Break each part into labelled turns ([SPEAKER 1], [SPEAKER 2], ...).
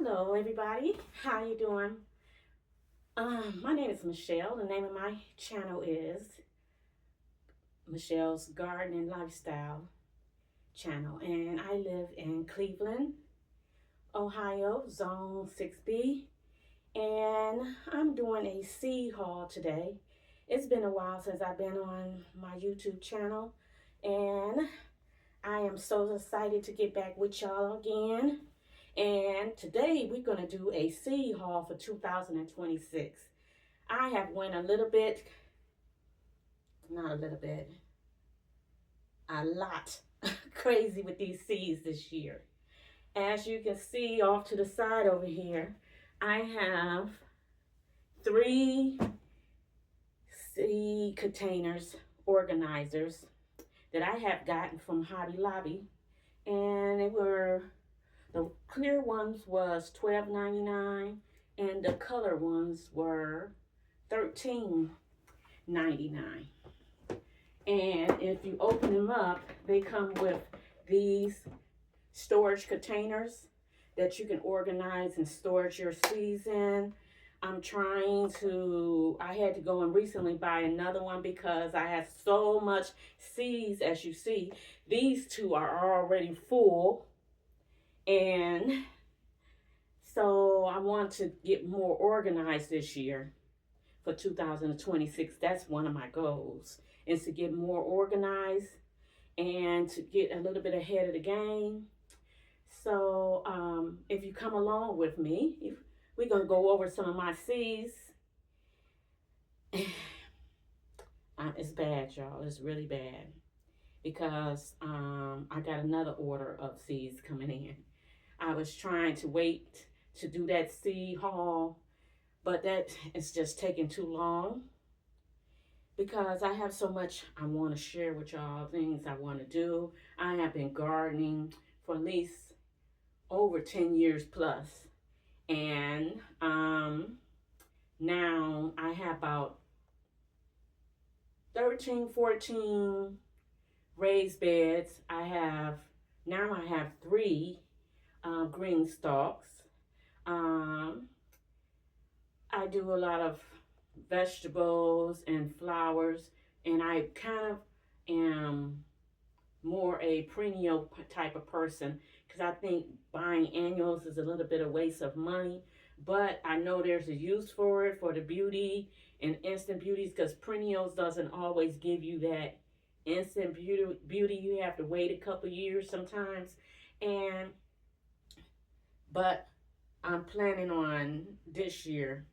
[SPEAKER 1] Hello, everybody. How you doing? My name is Michelle. The name of my channel is Michelle's Garden and Lifestyle channel, and I live in Cleveland, Ohio, Zone 6B, and I'm doing a seed haul today. It's been a while since I've been on my YouTube channel, and I am so excited to get back with y'all again. And today we're going to do a seed haul for 2026. I have went a little bit, not a little bit, a lot crazy with these seeds this year. As you can see off to the side over here, I have 3 seed containers, organizers that I have gotten from Hobby Lobby. And the clear ones was $12.99 and the color ones were $13.99. And if you open them up, they come with these storage containers that you can organize and storage your seeds in. I had to go and recently buy another one because I have so much seeds. As you see, these 2 are already full. And so I want to get more organized this year for 2026. That's one of my goals, is to get more organized and to get a little bit ahead of the game. So if you come along with me, we're going to go over some of my seeds. It's bad, y'all. It's really bad because I got another order of seeds coming in. I was trying to wait to do that seed haul, but that is just taking too long because I have so much I want to share with y'all, things I want to do. I have been gardening for at least over 10 years plus. And now I have about 13, 14 raised beds. I have 3 green stalks. I do a lot of vegetables and flowers, and I kind of am more a perennial type of person because I think buying annuals is a little bit of waste of money, but I know there's a use for it, for the beauty and instant beauties, because perennials doesn't always give you that instant beauty. You have to wait a couple years sometimes. But I'm planning on this year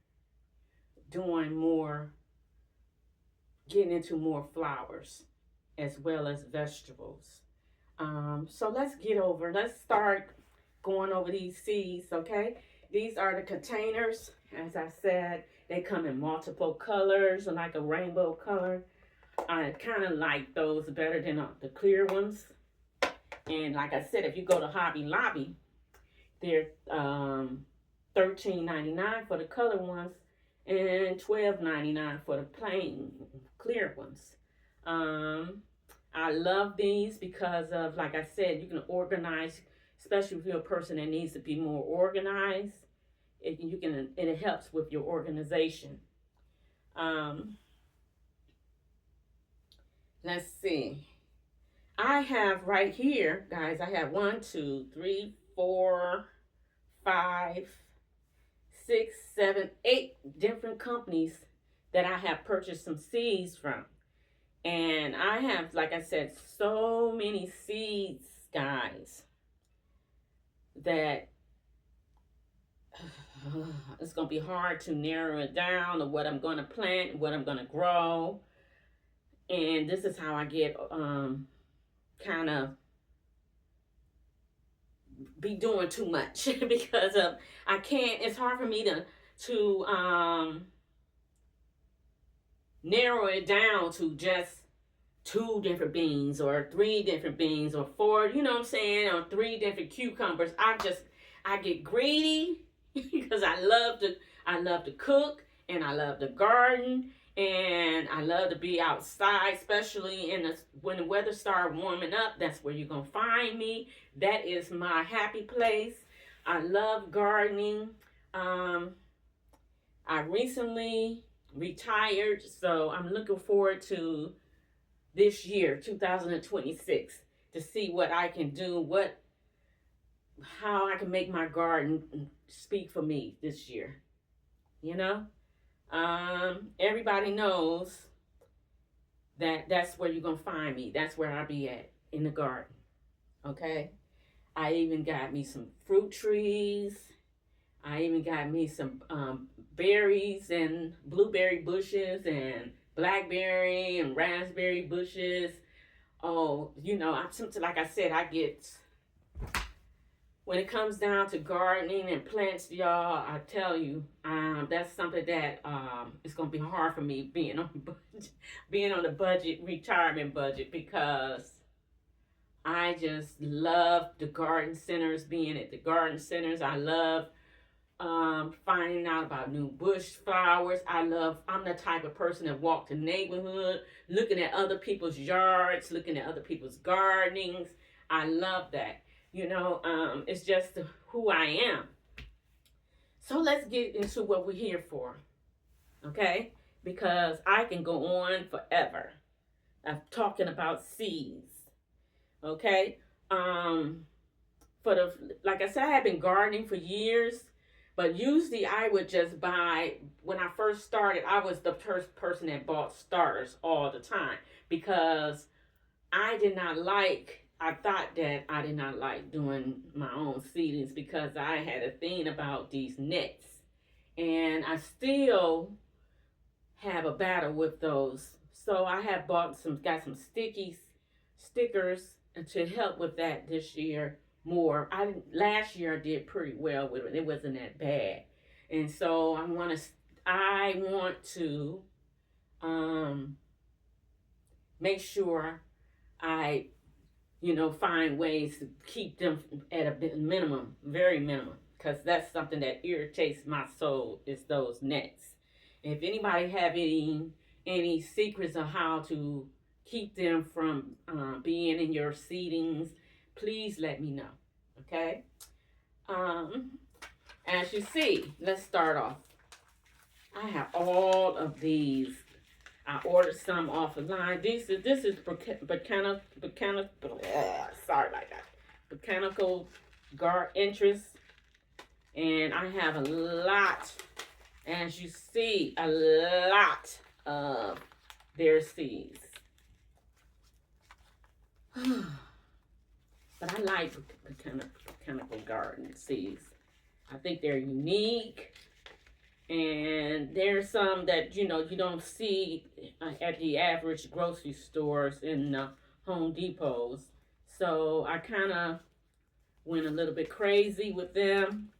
[SPEAKER 1] getting into more flowers as well as vegetables. So let's start going over these seeds, okay? These are the containers. As I said, they come in multiple colors, like a rainbow color. I kind of like those better than the clear ones. And like I said, if you go to Hobby Lobby, they're $13.99 for the color ones and $12.99 for the plain clear ones. I love these because of, like I said, you can organize, especially if you're a person that needs to be more organized. It helps with your organization. Let's see. I have right here, guys, I have 1, 2, 3, 4, 5, 6, 7, 8 different companies that I have purchased some seeds from. And I have, like I said, so many seeds, guys, that it's going to be hard to narrow it down of what I'm going to plant, what I'm going to grow. And this is how I get kind of be doing too much because of it's hard for me to narrow it down to just 2 different beans or 3 different beans or 4, you know what I'm saying, or 3 different cucumbers. I get greedy because I love to cook, and I love to garden, and I love to be outside, especially when the weather starts warming up. That's where you're gonna find me. That is my happy place. I love gardening. I recently retired, so I'm looking forward to this year, 2026, to see what I can do, how I can make my garden speak for me this year. You know, everybody knows that that's where you're gonna find me. That's where I'll be at, in the garden. Okay. I even got me some fruit trees. I even got me some berries and blueberry bushes and blackberry and raspberry bushes. Oh, like I said, when it comes down to gardening and plants, y'all, I tell you, that's something that it's gonna be hard for me being on the budget, retirement budget, because I just love the garden centers, being at the garden centers. I love finding out about new bush flowers. I'm the type of person that walk the neighborhood, looking at other people's yards, looking at other people's gardenings. I love that. It's just who I am. So let's get into what we're here for, okay? Because I can go on forever of talking about seeds, okay? Like I said, I have been gardening for years, but usually I would just buy. When I first started, I was the first person that bought starters all the time, because I thought that I did not like doing my own seedings, because I had a thing about these nets. And I still have a battle with those. So I have got some stickers to help with that this year more. Last year I did pretty well with it. It wasn't that bad. And so I want to make sure I find ways to keep them at a minimum, very minimum, because that's something that irritates my soul, is those nets. If anybody have any secrets of how to keep them from being in your seedings, please let me know, okay? As you see, let's start off. I have all of these. I ordered some offline. This is botanical interest, and I have a lot. As you see, a lot of their seeds. But I like botanical garden seeds. I think they're unique. And there's some that, you don't see at the average grocery stores in Home Depots. So I kind of went a little bit crazy with them.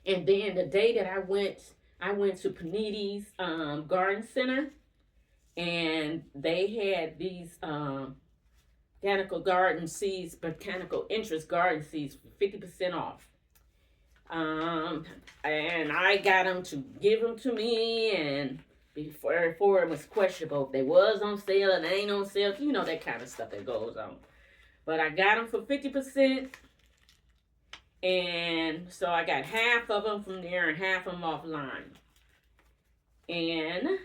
[SPEAKER 1] And then the day that I went to Panidi's Garden Center, and they had these botanical interest garden seeds for 50% off. And I got them to give them to me, and before it was questionable if they was on sale and they ain't on sale, that kind of stuff that goes on. But I got them for 50%, and so I got half of them from there and half of them offline. And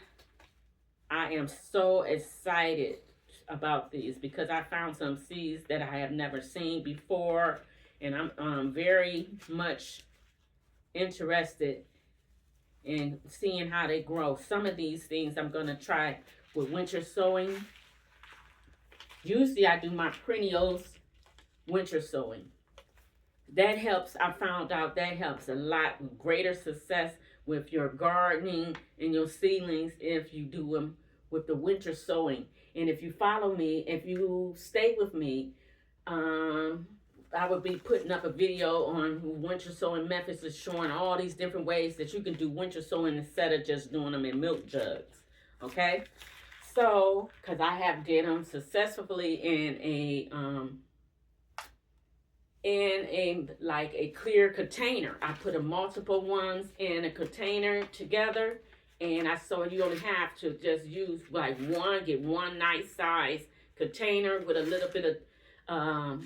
[SPEAKER 1] I am so excited about these, because I found some seeds that I have never seen before, and I'm very much interested in seeing how they grow. Some of these things I'm going to try with winter sowing. Usually I do my perennials winter sowing. That helps. I found out that helps a lot with greater success with your gardening and your seedlings if you do them with the winter sowing. And if you follow me, if you stay with me, I would be putting up a video on winter sowing methods, is showing all these different ways that you can do winter sowing instead of just doing them in milk jugs. Okay? So, because I have did them successfully in a clear container. I put multiple ones in a container together, and you only have to just use get one nice size container with a little bit of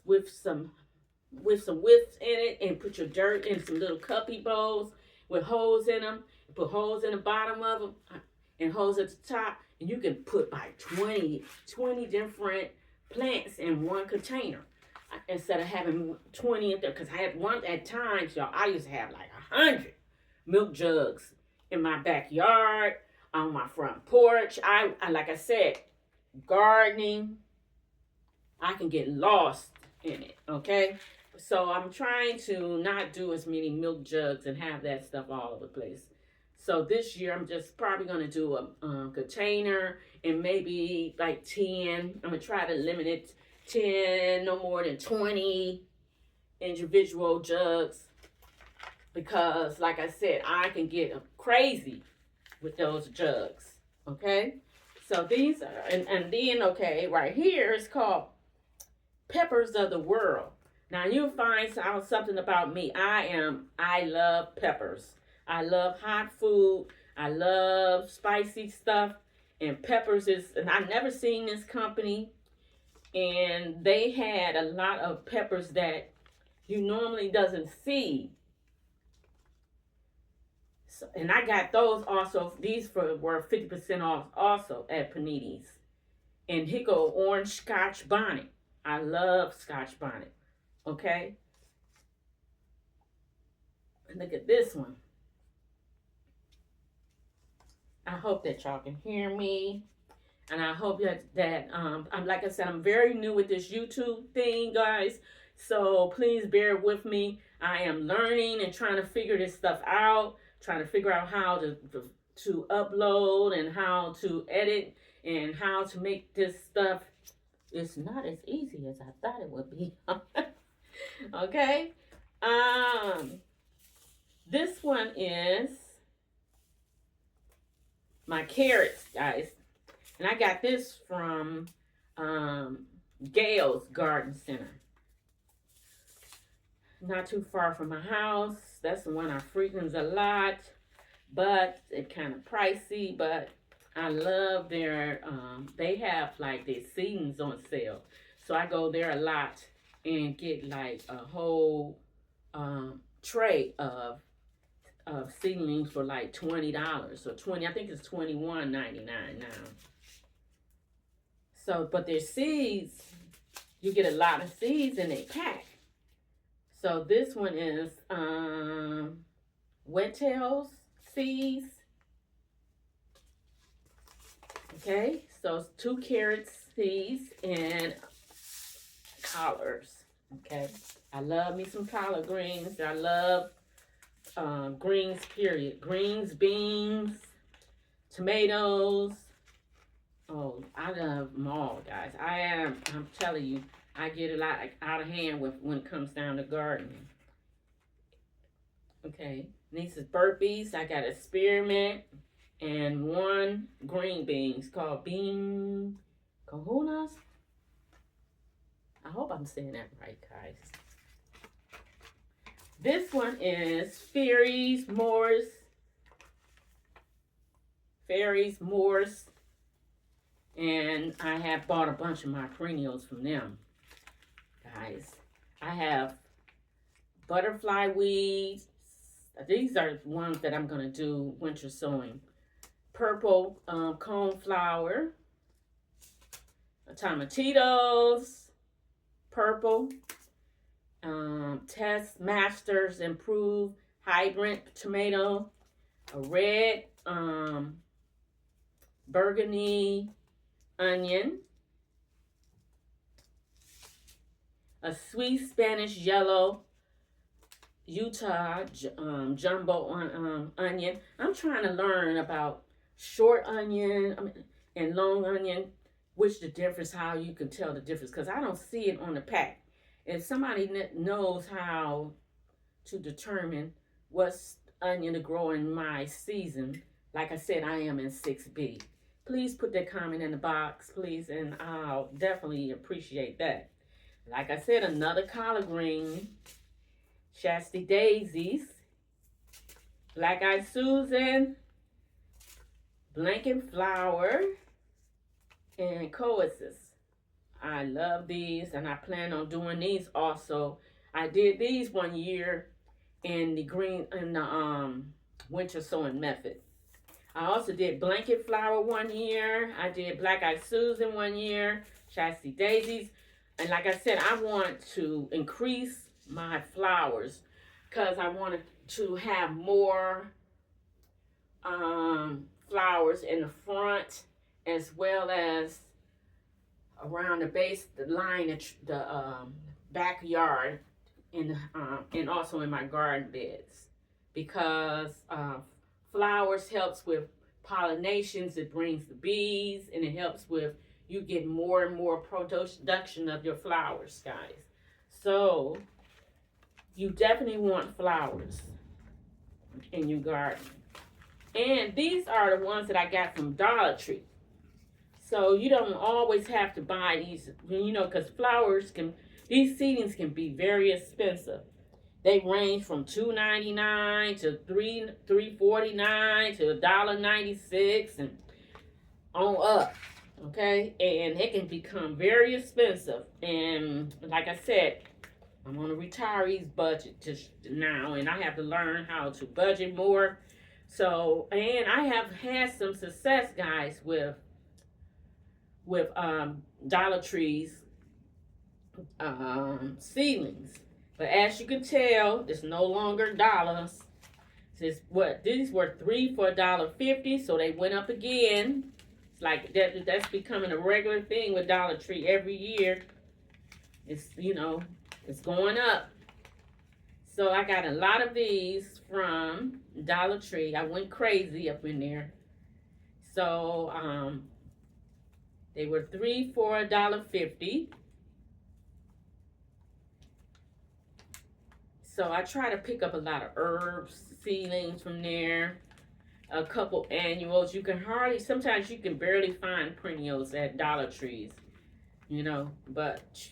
[SPEAKER 1] with some with some whips in it, and put your dirt in some little cuppy bowls with holes in them. Put holes in the bottom of them and holes at the top, and you can put like 20 different plants in one container instead of having 20 in there. Because I had one at times, y'all, I used to have like 100 milk jugs in my backyard, on my front porch. I like I said, gardening, I can get lost in it, okay? So I'm trying to not do as many milk jugs and have that stuff all over the place. So this year I'm just probably going to do a container and maybe like 10. I'm going to try to limit it 10, no more than 20 individual jugs. Because like I said, I can get crazy with those jugs, okay? So these are, and then, okay, right here is called Peppers of the World. Now you'll find out something about me. I love peppers. I love hot food. I love spicy stuff. And peppers is, and I've never seen this company. And they had a lot of peppers that you normally doesn't see. So, and I got those also. These were 50% off also at Paninis. And here go orange Scotch bonnet. I love Scotch bonnet. Okay? And look at this one. I hope that y'all can hear me. And I hope that I'm, like I said, I'm very new with this YouTube thing, guys. So please bear with me. I am learning and trying to figure this stuff out. Trying to figure out how to upload and how to edit and how to make this stuff. It's not as easy as I thought it would be. Okay. This one is my carrots, guys. And I got this from Gail's Garden Center. Not too far from my house. That's the one I frequent a lot. But it's kind of pricey. But I love their, they have like their seasons on sale. So I go there a lot and get like a whole tray of seedlings for like $20 or 20. I think it's $21.99 now. So, but their seeds, you get a lot of seeds in a pack. So this one is Wet Tails seeds. Okay, so it's 2 carrot seeds and collards. Okay, I love me some collard greens. I love greens, period. Greens, beans, tomatoes. Oh, I love them all, guys. I'm telling you, I get a lot out of hand when it comes down to gardening. Okay, these is burpees. I got a spearmint and 1 green beans called bean kahunas. I hope I'm saying that right, guys. This one is Fairies Moors. And I have bought a bunch of my perennials from them, guys. I have butterfly weeds. These are ones that I'm going to do winter sowing. Purple coneflower. Tomatillos. Purple. Test Masters Improved Hydrant Tomato. A red burgundy onion, a sweet Spanish yellow Utah jumbo onion. I'm trying to learn about short onion and long onion, which the difference, how you can tell the difference, because I don't see it on the pack. If somebody knows how to determine what's onion to grow in my season, like I said, I am in 6B. Please put that comment in the box, please, and I'll definitely appreciate that. Like I said, another collard green, Shasta Daisies, Black Eyed Susan, Blanket Flower, and Coesis. I love these, and I plan on doing these also. I did these one year in the winter sowing method. I also did blanket flower one year. I did black eyed Susan one year, chastity daisies. And like I said, I want to increase my flowers because I wanted to have more flowers in the front as well as around the base, the line, the backyard, and also in my garden beds, because flowers helps with pollinations. It brings the bees, and it helps with you get more and more production of your flowers, guys. So you definitely want flowers in your garden. And these are the ones that I got from Dollar Tree. So you don't always have to buy these, because these seedlings can be very expensive. They range from $2.99 to $3.49 to $1.96 and on up. Okay, and it can become very expensive. And like I said, I'm on a retiree's budget just now, and I have to learn how to budget more. So, and I have had some success, guys, with Dollar Tree's seedlings. But as you can tell, it's no longer dollars. These were 3 for $1.50, so they went up again. It's like that's becoming a regular thing with Dollar Tree every year. It's it's going up. So I got a lot of these from Dollar Tree. I went crazy up in there. So they were 3 for $1.50. So I try to pick up a lot of herbs, seedlings from there. A couple annuals. Sometimes you can barely find perennials at Dollar Trees, but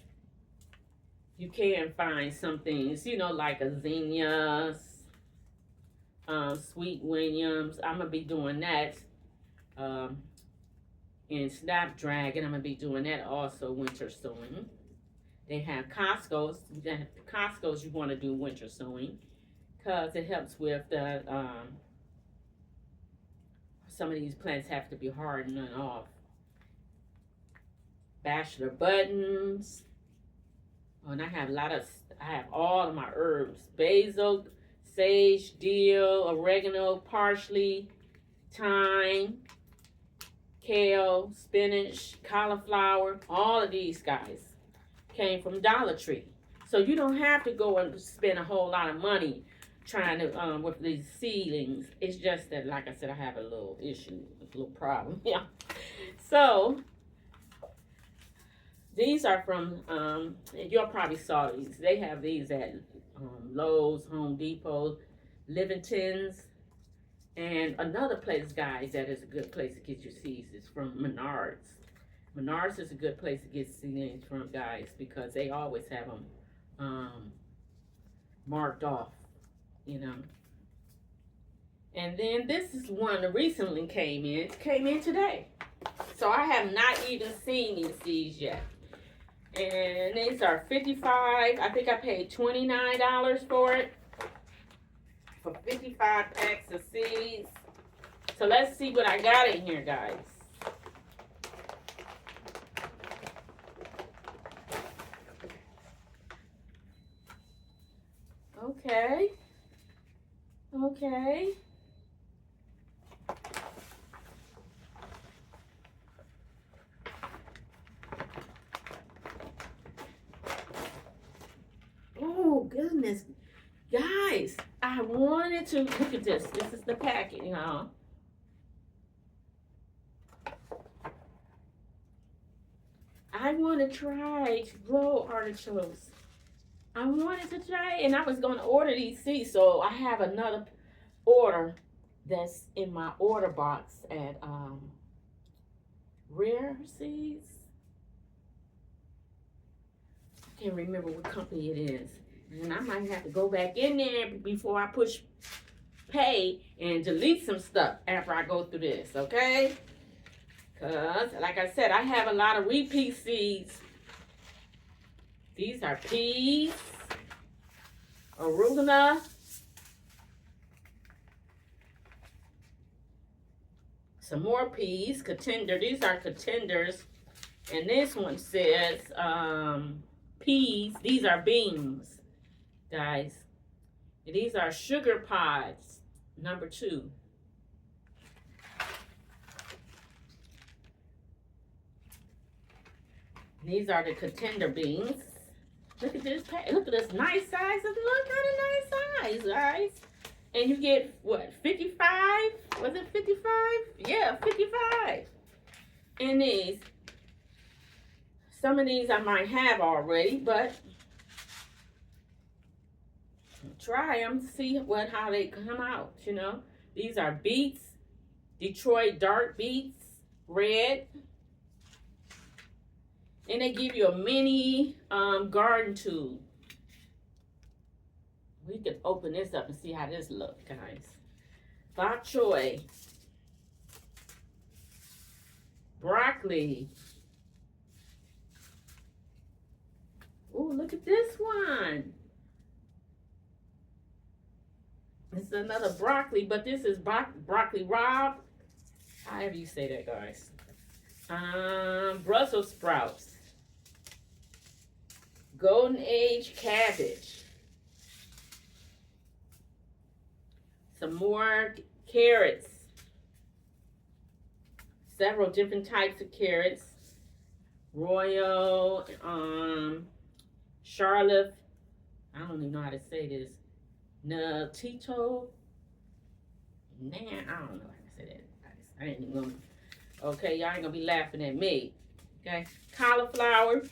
[SPEAKER 1] you can find some things, like zinnias, sweet Williams. I'm going to be doing that. And Snapdragon, I'm going to be doing that also winter sowing. They have Costco's. You want to do winter sowing because it helps with the, some of these plants have to be hardening off. Bachelor buttons. Oh, and I have all of my herbs. Basil, sage, dill, oregano, parsley, thyme, kale, spinach, cauliflower. All of these guys came from Dollar Tree. So you don't have to go and spend a whole lot of money trying to with these seedlings. It's just that, like I said, I have a little issue, a little problem. Yeah. So these are from you'll probably saw these. They have these at Lowe's, Home Depot, Livington's, and another place, guys, that is a good place to get your seeds is from Menards. Menards is a good place to get seedlings from, guys, because they always have them marked off, And then this is one that recently came in today. So I have not even seen these seeds yet. And these are 55. I think I paid $29 for it. For 55 packs of seeds. So let's see what I got in here, guys. Okay. Oh, goodness. Guys, I wanted to look at this. This is the packet, I want to try to grow artichokes. I wanted to try it, and I was going to order these seeds. So I have another order that's in my order box at Rare Seeds. I can't remember what company it is. And I might have to go back in there before I push pay and delete some stuff after I go through this, okay? Because, like I said, I have a lot of repeat seeds. These are peas. arugula, some more peas, contender. These are contenders. And this one says peas. These are beans, guys. And these are sugar pods, number 2. These are the contender beans. Look at this. Look at this nice size. Look at a nice size, guys. And you get, what, 55? Was it 55? Yeah, 55. And these. Some of these I might have already, but try them, see how they come out, you know. These are beets, Detroit dark beets, red. And they give you a mini garden tool. We can open this up and see how this looks, guys. Bok choy, broccoli. Ooh, look at this one. This is another broccoli, but this is broccoli rabe. However you say that, guys. Brussels sprouts. Golden age cabbage. Some more carrots. Several different types of carrots. Royal, Charlotte, I don't even know how to say this. Natito. Nah, I don't know how to say that. I didn't even know. Okay, y'all ain't gonna be laughing at me. Okay, cauliflower,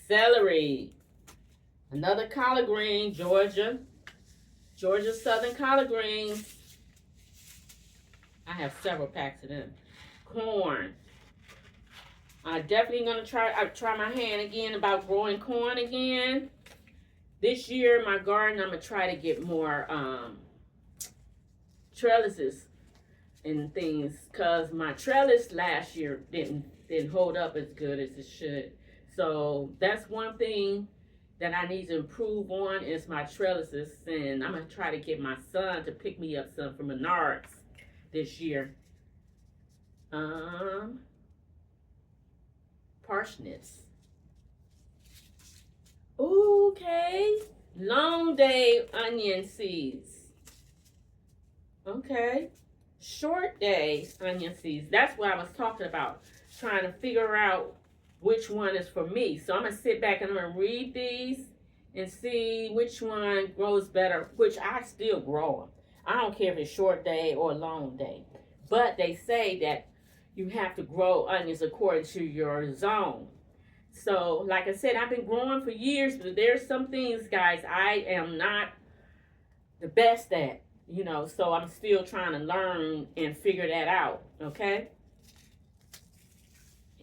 [SPEAKER 1] celery, another collard green, Georgia Southern collard greens. I have several packs of them. Corn. I'm definitely gonna try my hand again about growing corn again. This year, my garden, I'm gonna try to get more trellises and things, cause my trellis last year didn't hold up as good as it should. So that's one thing that I need to improve on is my trellises, and I'm gonna try to get my son to pick me up some from Menards this year. Parsnips. Okay. Long day onion seeds. Okay. Short day onion seeds. That's what I was talking about. Trying to figure out which one is for me. So I'm going to sit back and I'm going to read these and see which one grows better, which I still grow them. I don't care if it's short day or long day. But they say that you have to grow onions according to your zone. So, like I said, I've been growing for years, but there's some things, guys, I am not the best at, you know, so I'm still trying to learn and figure that out, okay?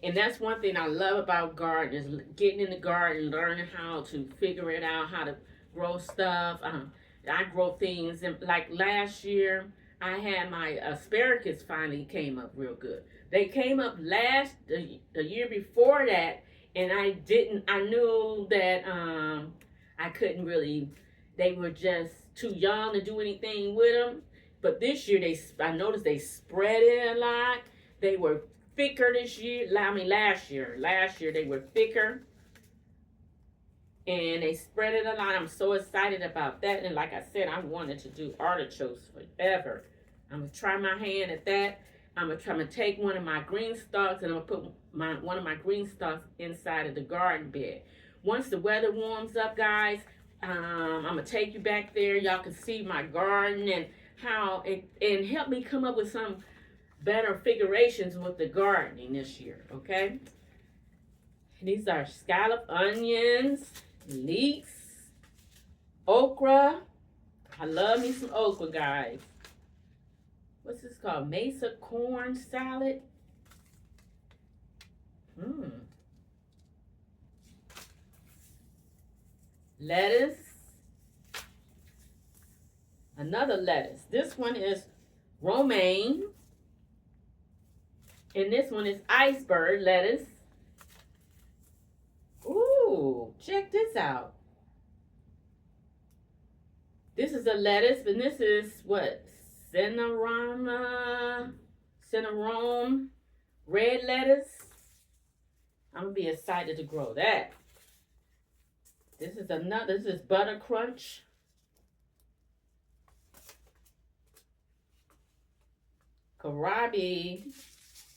[SPEAKER 1] And that's one thing I love about gardening is getting in the garden, learning how to figure it out, how to grow stuff. I grow things, and like last year, I had my asparagus finally came up real good. They came up the year before that, and I knew that I couldn't really, they were just too young to do anything with them. But this year, I noticed they spread it a lot. They were thicker this year. Last year they were thicker. And they spread it a lot. I'm so excited about that. And like I said, I wanted to do artichokes forever. I'm going to try my hand at that. I'm going to take one of my green stalks and I'm going to put one of my green stalks inside of the garden bed. Once the weather warms up, guys, I'm going to take you back there. Y'all can see my garden and how and help me come up with some better figurations with the gardening this year, okay? These are scalloped onions, leeks, okra. I love me some okra, guys. What's this called? Mesa corn salad. Lettuce. Another lettuce. This one is romaine. And this one is iceberg lettuce. Ooh, check this out. This is a lettuce, and this is what? Cinnamon red lettuce. I'm gonna be excited to grow that. This is Butter Crunch. Kohlrabi.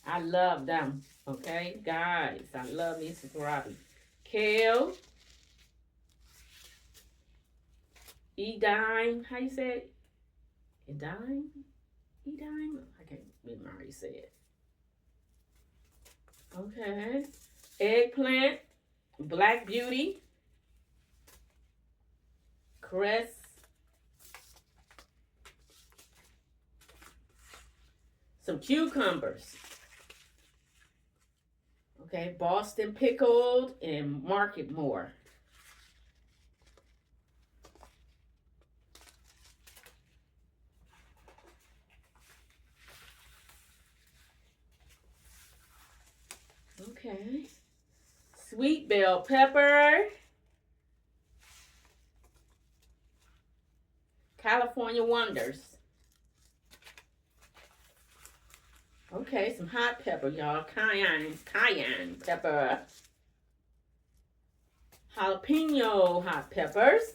[SPEAKER 1] I love them. Okay, guys. I love me some kohlrabi. Kale. Edine. How you say it? Edine? Edine? I can't remember how you say it. Okay. Eggplant. Black Beauty. Cress. Some cucumbers. Okay, Boston pickled and Market More. Okay. Sweet bell pepper. California Wonders. Okay, some hot pepper, y'all. Cayenne pepper. Jalapeno hot peppers.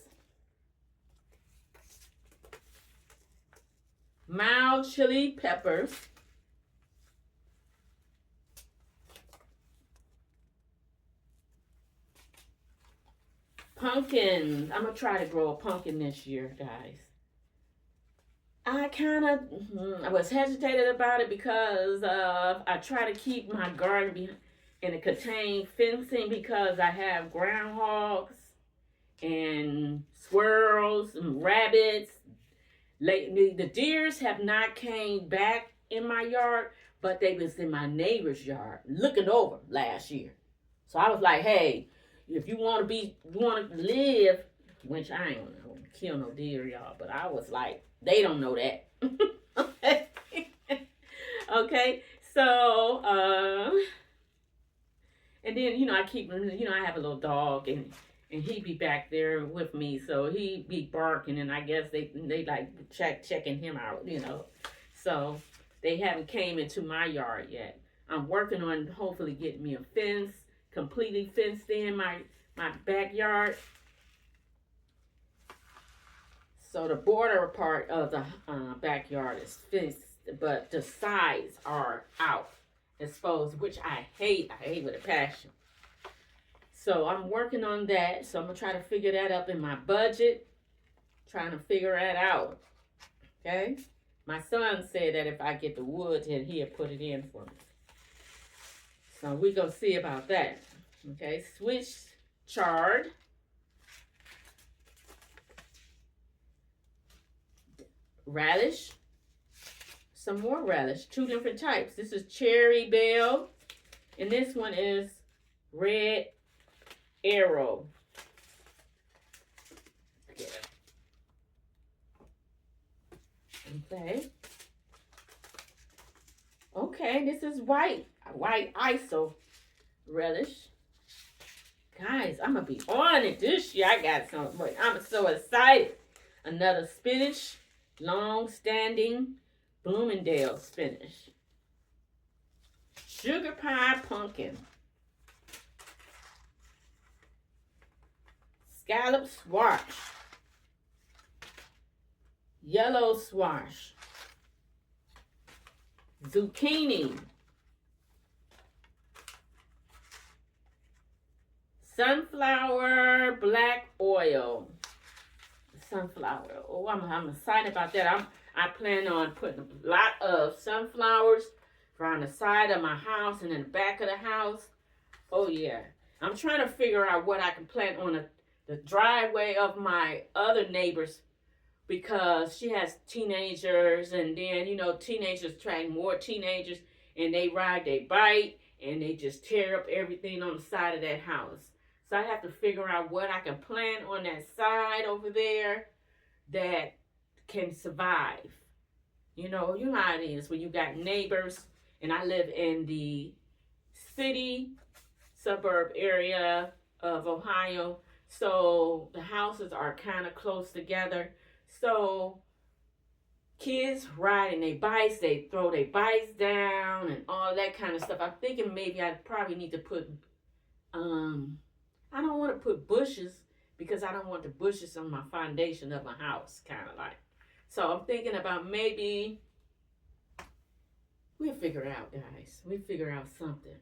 [SPEAKER 1] Mild chili peppers. Pumpkins. I'm going to try to grow a pumpkin this year, guys. I was hesitated about it because I try to keep my garden in a contained fencing because I have groundhogs and squirrels and rabbits. Lately, the deers have not came back in my yard, but they was in my neighbor's yard looking over last year. So I was like, hey, if you want to live, which I ain't gonna kill no deer, y'all, but I was like, they don't know that. Okay. Okay. So, and then, I keep, I have a little dog and he be back there with me. So he be barking and I guess they like checking him out, So they haven't came into my yard yet. I'm working on hopefully getting me a fence, completely fenced in my backyard. So the border part of the backyard is fenced, but the sides are out, exposed, which I hate. I hate with a passion. So I'm working on that. So I'm going to try to figure that up in my budget. Trying to figure that out. Okay? My son said that if I get the wood, then he'll put it in for me. So we're going to see about that. Okay? Swiss chard. Radish. Some more radish. 2 different types. This is cherry bell. And this one is red arrow. Okay. Okay, this is white iso relish. Guys, I'm going to be on it this year. I got something. I'm so excited. Another spinach. Long-standing Bloomingdale spinach. Sugar pie pumpkin. Scallop squash. Yellow squash. Zucchini. Sunflower black oil. Sunflower. Oh, I'm excited about that. I plan on putting a lot of sunflowers around the side of my house and in the back of the house. Oh yeah. I'm trying to figure out what I can plant on the driveway of my other neighbors because she has teenagers and then teenagers attract more teenagers and they ride their bike and they just tear up everything on the side of that house. So I have to figure out what I can plant on that side over there that can survive. You know how it is when you got neighbors, and I live in the city, suburb area of Ohio. So the houses are kind of close together. So kids riding their bikes, they throw their bikes down and all that kind of stuff. I'm thinking maybe I probably need to put I don't want to put bushes because I don't want the bushes on my foundation of my house, kind of like. So I'm thinking about maybe we'll figure it out, guys. We'll figure out something.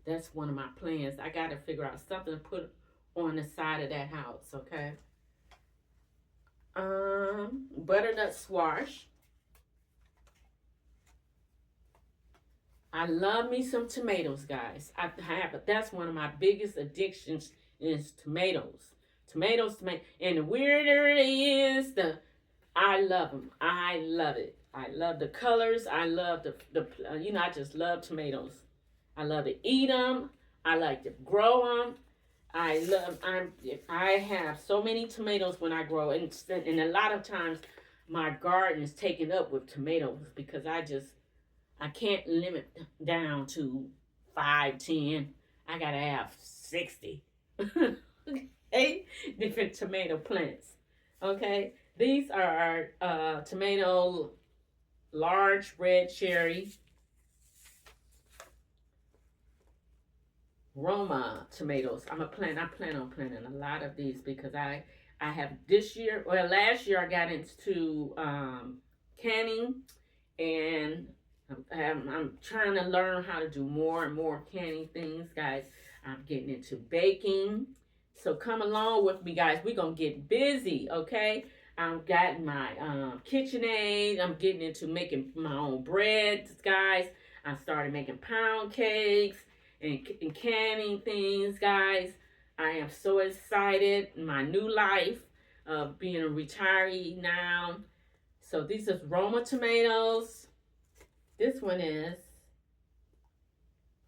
[SPEAKER 1] That's one of my plans. I got to figure out something to put on the side of that house, okay? Butternut squash. I love me some tomatoes, guys. That's one of my biggest addictions is tomatoes. Tomatoes. And the weirder it is, I love them. I love it. I love the colors. I love I just love tomatoes. I love to eat them. I like to grow them. I have so many tomatoes when I grow, and a lot of times my garden is taken up with tomatoes because I can't limit down to 5, 10. I gotta have 60. Okay, different tomato plants. Okay, these are tomato, large red cherry, Roma tomatoes. I plan on planting a lot of these because I have last year I got into canning, and I'm trying to learn how to do more and more canning things, guys. I'm getting into baking. So come along with me, guys. We're going to get busy, okay? I've got my KitchenAid. I'm getting into making my own breads, guys. I started making pound cakes and canning things, guys. I am so excited in my new life of being a retiree now. So these are Roma tomatoes. This one is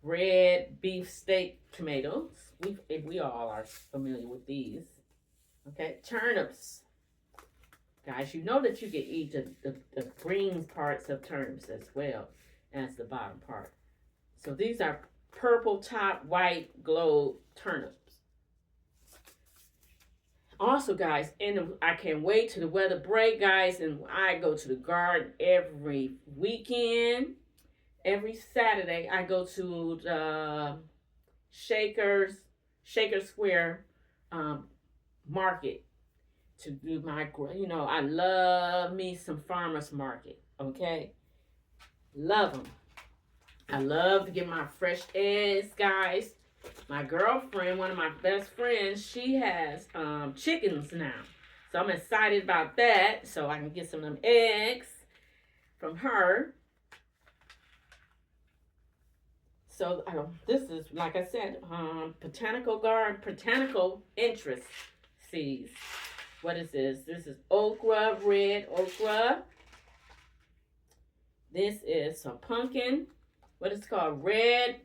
[SPEAKER 1] red beef steak tomatoes. We all are familiar with these. Okay, turnips. Guys, you know that you can eat the green parts of turnips as well as the bottom part. So these are purple top, white glow turnips. Also, guys, I can't wait till the weather break, guys, and I go to the garden every weekend. Every Saturday, I go to the Shaker Square market to do my, I love me some farmers market, okay? Love them. I love to get my fresh eggs, guys. My girlfriend, one of my best friends, she has chickens now. So I'm excited about that. So I can get some of them eggs from her. So this is, like I said, botanical interest seeds. What is this? This is okra, red okra. This is some pumpkin. What is it called? Red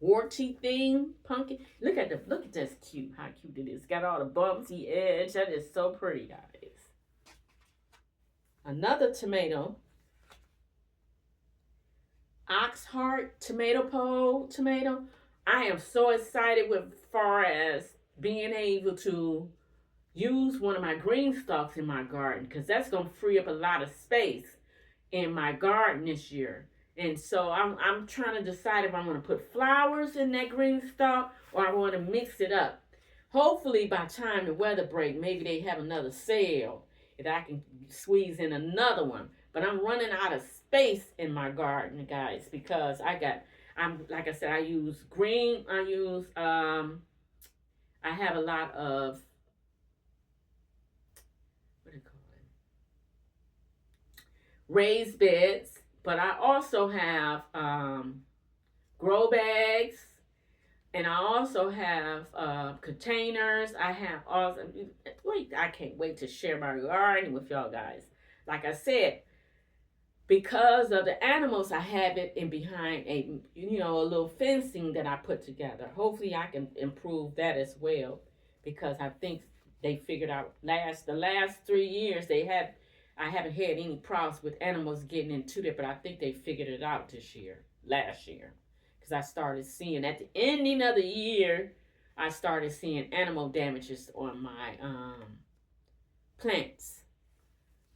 [SPEAKER 1] warty thing, pumpkin. Look at this cute. How cute it is. Got all the bumpy edge. That is so pretty, guys. Another tomato. Oxheart tomato. I am so excited with far as being able to use one of my green stalks in my garden because that's going to free up a lot of space in my garden this year. And so I'm trying to decide if I want to put flowers in that green stalk or I want to mix it up. Hopefully by the time the weather break, maybe they have another sale if I can squeeze in another one. But I'm running out of space in my garden, guys, because like I said, I use green. I have a lot of, what do you call it? Raised beds, but I also have grow bags, and I also have containers. I can't wait to share my garden with y'all guys. Like I said, because of the animals, I have it in behind a little fencing that I put together. Hopefully I can improve that as well, because I think they figured out the last 3 years I haven't had any problems with animals getting into it, but I think they figured it out last year. Because I started seeing at the ending of the year, I started seeing animal damages on my plants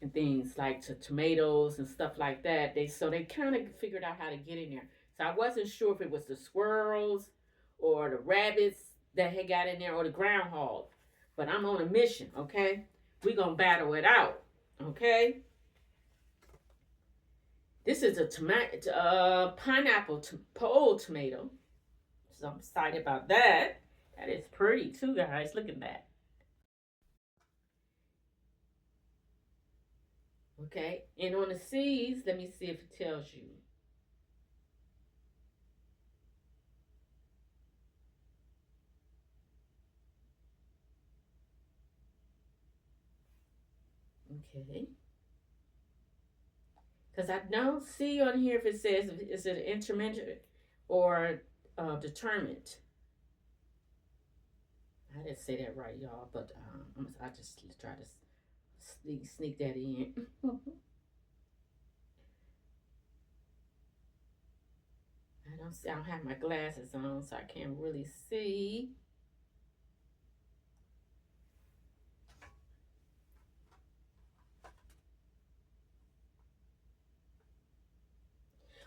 [SPEAKER 1] and things like tomatoes and stuff like that. They kind of figured out how to get in there. So I wasn't sure if it was the squirrels or the rabbits that had got in there or the groundhog. But I'm on a mission, okay? We're going to battle it out, okay? This is a pineapple pole tomato. So I'm excited about that. That is pretty too, guys. Look at that. Okay, and on the seeds, let me see if it tells you. Okay. Because I don't see on here if it says, is it intermediate or determined. I didn't say that right, y'all, but I just try to sneak that in. I don't have my glasses on, so I can't really see.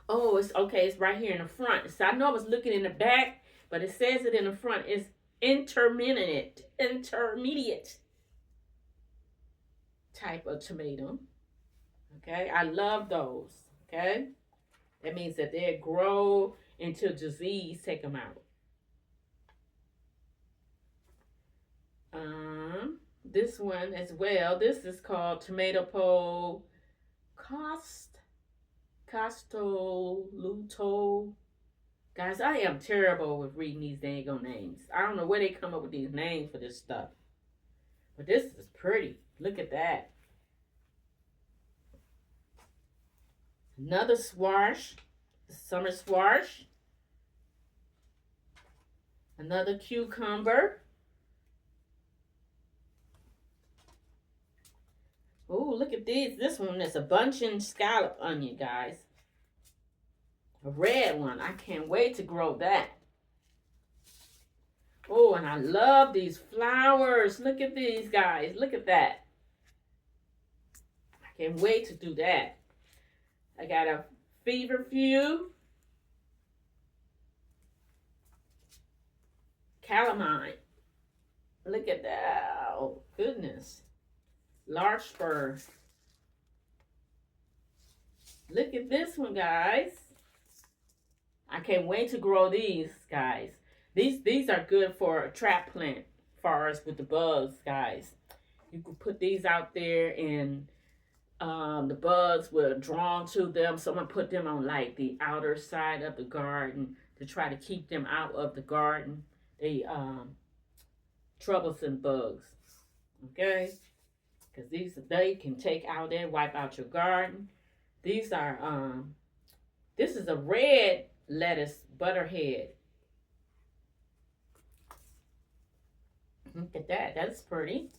[SPEAKER 1] Oh, it's okay. It's right here in the front. So I know I was looking in the back, but it says it in the front. It's intermediate type of tomato. Okay, I love those. Okay, that means that they grow until disease take them out. This one as well. This is called tomato pole Costoluto. Guys, I am terrible with reading these dang names. I don't know where they come up with these names for this stuff. But this is pretty. Look at that. Another squash. Summer squash. Another cucumber. Oh, look at these. This one is a bunching scallop onion, guys. A red one. I can't wait to grow that. Oh, and I love these flowers. Look at these, guys. Look at that. I can't wait to do that. I got a feverfew. Calamine. Look at that. Oh, goodness. Larkspur. Look at this one, guys. I can't wait to grow these, guys. These are good for a trap plant, far as with the bugs, guys. You can put these out there and the bugs will drawn to them. Someone put them on like the outer side of the garden to try to keep them out of the garden. They troublesome bugs. Okay? Because they can take out and wipe out your garden. These are this is a red lettuce butterhead. Look at that. That's pretty.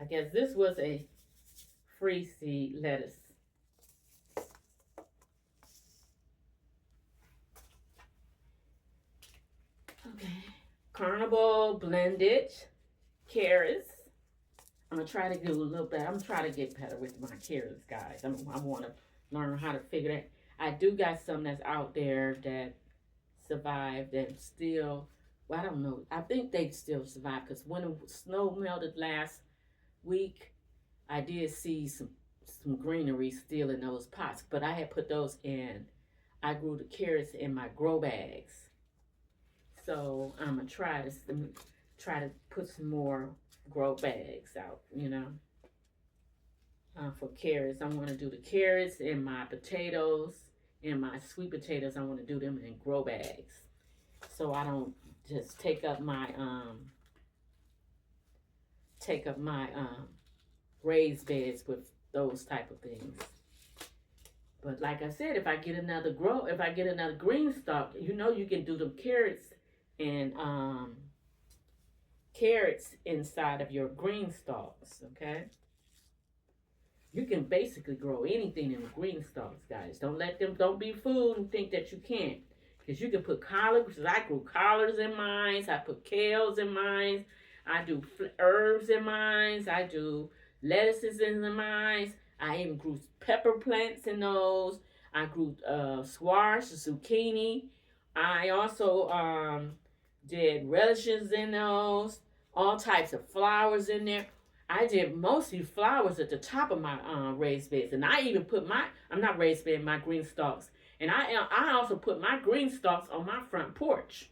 [SPEAKER 1] I guess this was a free seed lettuce. Okay. Carnival blended carrots. I'm going to try to do a little bit. I'm going to try to get better with my carrots, guys. I want to learn how to figure that. I do got some that's out there that survived that still, well, I don't know. I think they still survive because when the snow melted last week, I did see some greenery still in those pots. But I had put those in. I grew the carrots in my grow bags. So I'm going to try to put some more grow bags out, you know, for carrots. I want to do the carrots and my potatoes and my sweet potatoes. I want to do them in grow bags, so I don't just take up my raised beds with those type of things. But like I said, if I get another green stalk, you know, you can do the carrots and carrots inside of your green stalks, okay? You can basically grow anything in the green stalks, guys. Don't be fooled and think that you can't. Because you can put collards, I grew collards in mine, I put kales in mine, I do herbs in mine. I do lettuces in mine. I even grew pepper plants in those. I grew squash, zucchini. I also did relishes in those. All types of flowers in there. I did mostly flowers at the top of my raised beds, and I even put I'm not raised bed, my green stalks, and I also put my green stalks on my front porch.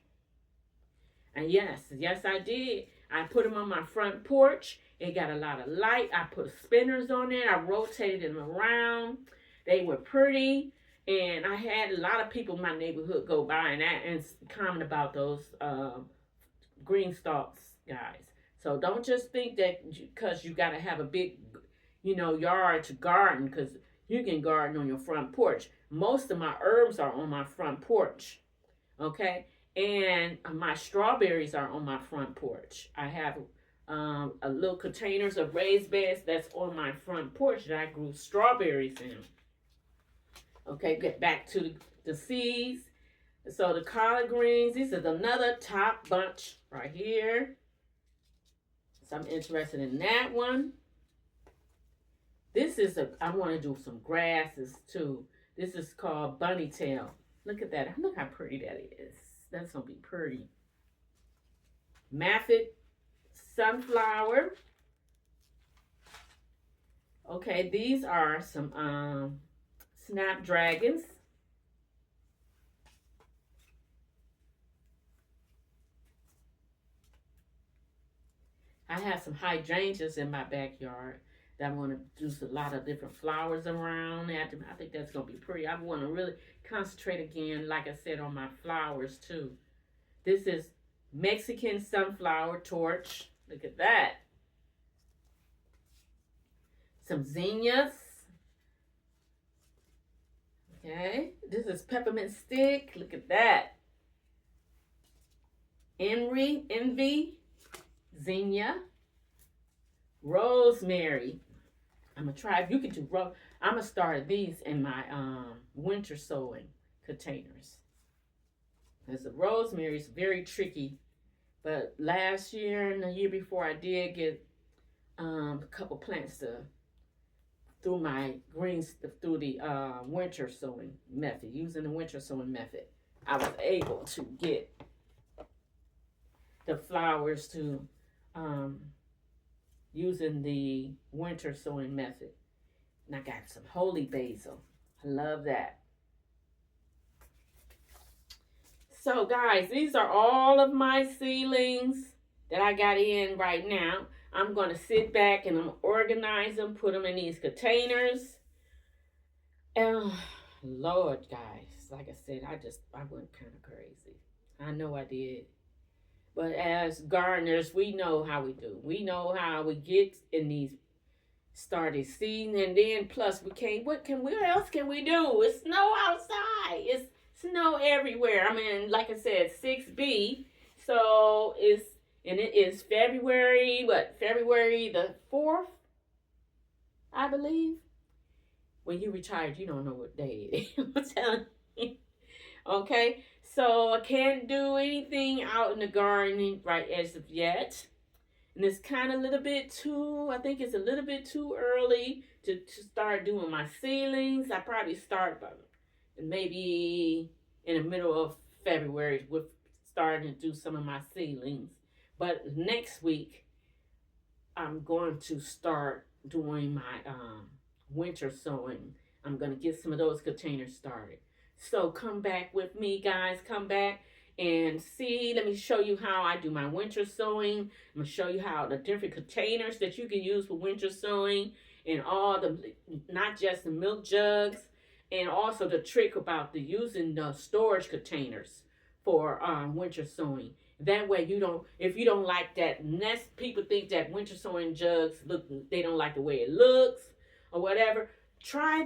[SPEAKER 1] And yes I did. I put them on my front porch. It got a lot of light. I put spinners on it. I rotated them around. They were pretty, and I had a lot of people in my neighborhood go by and comment about those green stalks, guys. So don't just think that because you got to have a big, yard to garden, because you can garden on your front porch. Most of my herbs are on my front porch, okay? And my strawberries are on my front porch. I have a little containers of raised beds that's on my front porch that I grew strawberries in. Okay, get back to the seeds. So the collard greens, this is another top bunch right here. So I'm interested in that one. This is I want to do some grasses too. This is called bunny tail. Look at that. Look how pretty that is. That's going to be pretty. Maffitt sunflower. Okay, these are some snapdragons. I have some hydrangeas in my backyard that I want to do a lot of different flowers around. I think that's going to be pretty. I want to really concentrate again, like I said, on my flowers too. This is Mexican sunflower torch. Look at that. Some zinnias. Okay. This is peppermint stick. Look at that. Envy. Zinnia. Rosemary. I'm going to try. If you can do I'm going to start these in my winter sowing containers. Because the rosemary is very tricky. But last year and the year before, I did get a couple plants through the winter sowing method. Using the winter sowing method, I was able to get the flowers to using the winter sowing method. And I got some holy basil. I love that. So guys, these are all of my seedlings that I got in right now. I'm going to sit back and I'm organize them, put them in these containers. And Lord, guys, like I said, I went kind of crazy. I know I did. But as gardeners, we know how we do. We know how we get in these started seeding, and then plus what else can we do? It's snow outside. It's snow everywhere. I mean, like I said, 6B. So it is February the 4th, I believe. When you retired, you don't know what day it is. I'm telling you. Okay, so I can't do anything out in the garden right as of yet. And it's kind of I think it's a little bit too early to start doing my seedlings. I probably start maybe in the middle of February with starting to do some of my seedlings. But next week, I'm going to start doing my winter sowing. I'm going to get some of those containers started. So come back with me, guys. Come back and see. Let me show you how I do my winter sowing. I'm going to show you how the different containers that you can use for winter sowing, and not just the milk jugs, and also the trick about using the storage containers for winter sowing. That way if you don't like that, people think that winter sowing jugs they don't like the way it looks or whatever. Try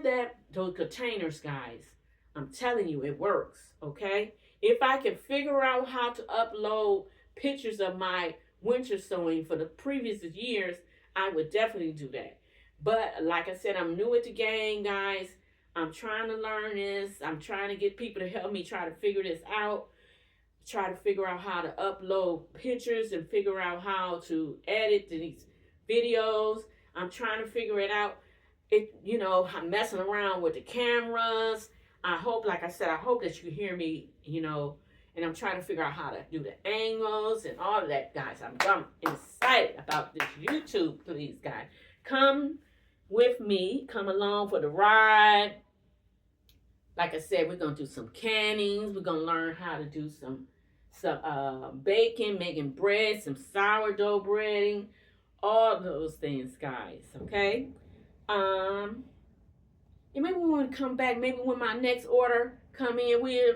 [SPEAKER 1] those containers, guys. I'm telling you, it works, okay? If I can figure out how to upload pictures of my winter sowing for the previous years, I would definitely do that. But like I said, I'm new at the game, guys. I'm trying to learn this. I'm trying to get people to help me try to figure this out. try to figure out how to upload pictures and figure out how to edit these videos. I'm trying to figure it out. I'm messing around with the cameras. I hope, like I said, I hope that you hear me, and I'm trying to figure out how to do the angles and all of that, guys. I'm excited about this YouTube, please, guys. Come with me. Come along for the ride. Like I said, we're going to do some cannings. We're going to learn how to do some baking, making bread, some sourdough breading, all those things, guys, okay? And maybe we want to come back. Maybe when my next order come in, we'll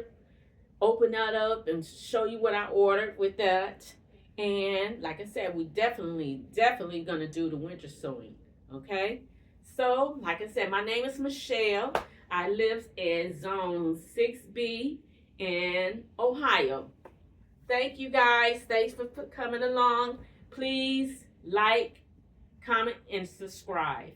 [SPEAKER 1] open that up and show you what I ordered with that. And like I said, we definitely going to do the winter sewing, okay? So, like I said, my name is Michelle. I live in Zone 6B in Ohio. Thank you, guys. Thanks for coming along. Please like, comment, and subscribe.